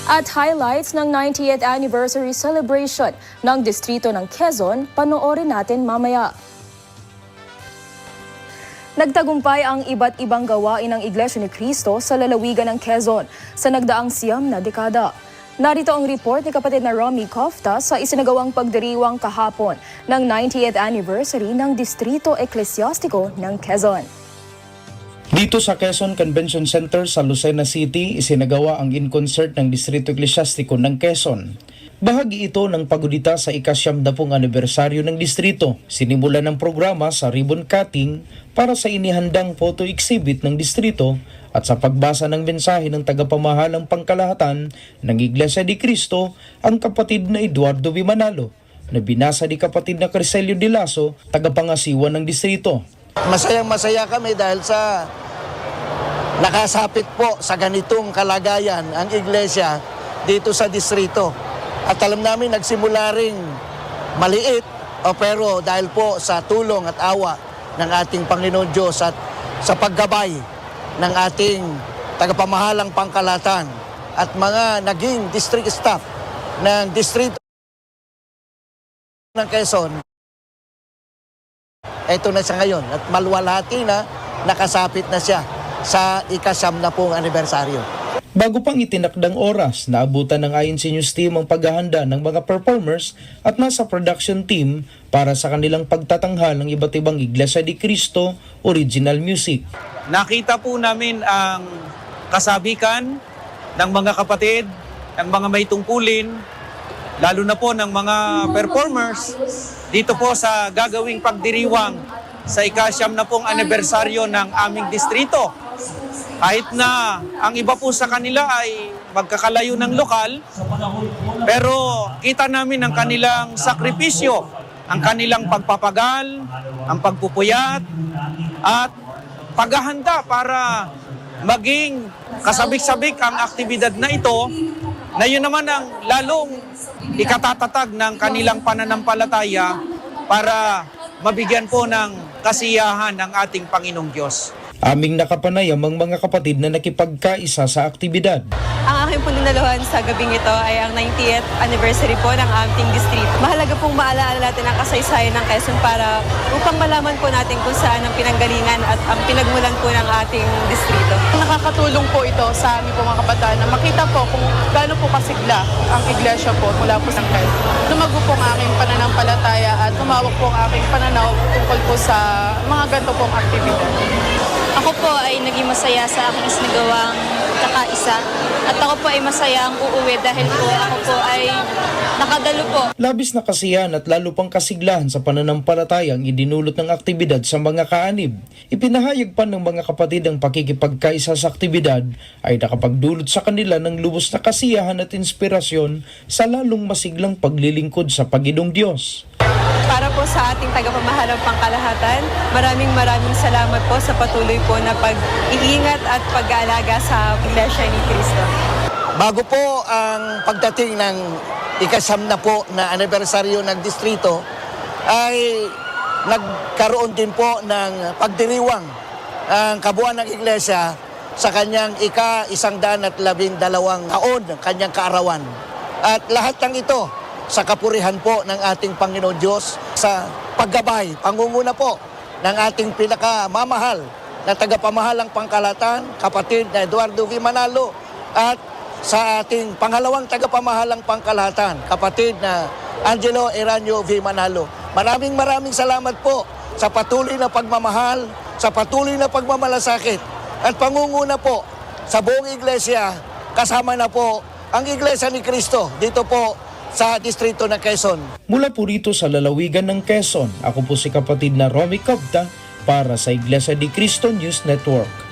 At highlights ng 90th anniversary celebration ng distrito ng Quezon, panoorin natin mamaya. Nagtagumpay ang iba't ibang gawain ng Iglesia ni Cristo sa lalawigan ng Quezon sa nagdaang 9 na dekada. Narito ang report ni kapatid na Romy Cofta sa isinagawang pagdiriwang kahapon ng 90th anniversary ng Distrito Eclesiastico ng Quezon. Dito sa Quezon Convention Center sa Lucena City, isinagawa ang in-concert ng Distrito Eclesiastico ng Quezon. Bahagi ito ng pagudita sa ika-70 anibersaryo ng distrito. Sinimulan ng programa sa ribbon cutting para sa inihandang photo exhibit ng distrito at sa pagbasa ng mensahe ng tagapamahalang pangkalahatan ng Iglesia ni Cristo, ang kapatid na Eduardo V. Manalo, na binasa ni kapatid na Criselio de Lasso, tagapangasiwa ng distrito. Masayang-masaya kami dahil sa nakasapit po sa ganitong kalagayan ang iglesia dito sa distrito. At alam namin nagsimula ring maliit pero dahil po sa tulong at awa ng ating Panginoon Diyos at sa paggabay ng ating tagapamahalang pangkalahatan at mga naging district staff ng distrito ng Quezon, ito na siya ngayon at maluwalhati na nakasapit na siya sa ika-70 anibersaryo. Bago pang itinakdang oras, naabutan ng INC News Team ang paghahanda ng mga performers at nasa production team para sa kanilang pagtatanghal ng iba't ibang Iglesia ni Cristo original music. Nakita po namin ang kasabikan ng mga kapatid, ng mga may tungkulin, lalo na po ng mga performers dito po sa gagawing pagdiriwang sa ika-70 anibersaryo ng aming distrito. Kahit na ang iba po sa kanila ay magkakalayo ng lokal, pero kita namin ang kanilang sakripisyo, ang kanilang pagpapagal, ang pagpupuyat, at paghahanda para maging kasabik-sabik ang aktibidad na ito, na yun naman ang lalong ikatatatag ng kanilang pananampalataya para mabigyan po ng kasiyahan ng ating Panginoong Diyos. Aming nakapanayam ang mga kapatid na nakipagkaisa sa aktibidad. Ang aking pong dinaluhan sa gabing ito ay ang 90th anniversary po ng ating distrito. Mahalaga pong maalala natin ang kasaysayan ng Quezon para upang malaman po natin kung saan ang pinanggalingan at ang pinagmulan po ng ating distrito. Nakakatulong po ito sa aming po mga kabataan na makita po kung gaano po kasigla ang iglesia po mula po sa Quezon. Lumago po ang aking pananampalataya at tumawag po ang aking pananaw tungkol po sa mga ganito pong aktibidad. Ako po ay naging masaya sa aking isinagawang kakaisa at ako po ay masayang uuwi dahil po ako po ay nakadalo po. Labis na kasiyahan at lalo pang kasiglahan sa pananampalatayang idinulot ng aktibidad sa mga kaanib. Ipinahayag pa ng mga kapatid ang pakikipagkaisa sa aktibidad ay nakapagdulot sa kanila ng lubos na kasiyahan at inspirasyon sa lalong masiglang paglilingkod sa Panginoong Diyos. Para po sa ating tagapamahalang pangkalahatan, maraming salamat po sa patuloy po na pag-iingat at pag-aalaga sa Iglesia ni Cristo. Bago po ang pagdating ng ika-70 na anibersaryo ng distrito, ay nagkaroon din po ng pagdiriwang ang kabuuan ng iglesia sa kanyang ika-112 taon ng kanyang kaarawan. At lahat ng ito sa kapurihan po ng ating Panginoon Diyos, sa paggabay, pangunguna po ng ating pinakamamahal na tagapamahalang pangkalahatan, kapatid na Eduardo V. Manalo, at sa ating pangalawang tagapamahalang pangkalahatan, kapatid na Angelo Eranio V. Manalo. Maraming salamat po sa patuloy na pagmamahal, sa patuloy na pagmamalasakit, at pangunguna po sa buong iglesia, kasama na po ang Iglesia ni Cristo dito po sa distrito ng Quezon. Mula po rito sa lalawigan ng Quezon, ako po si kapatid na Romy Cofta para sa Iglesia ni Cristo News Network.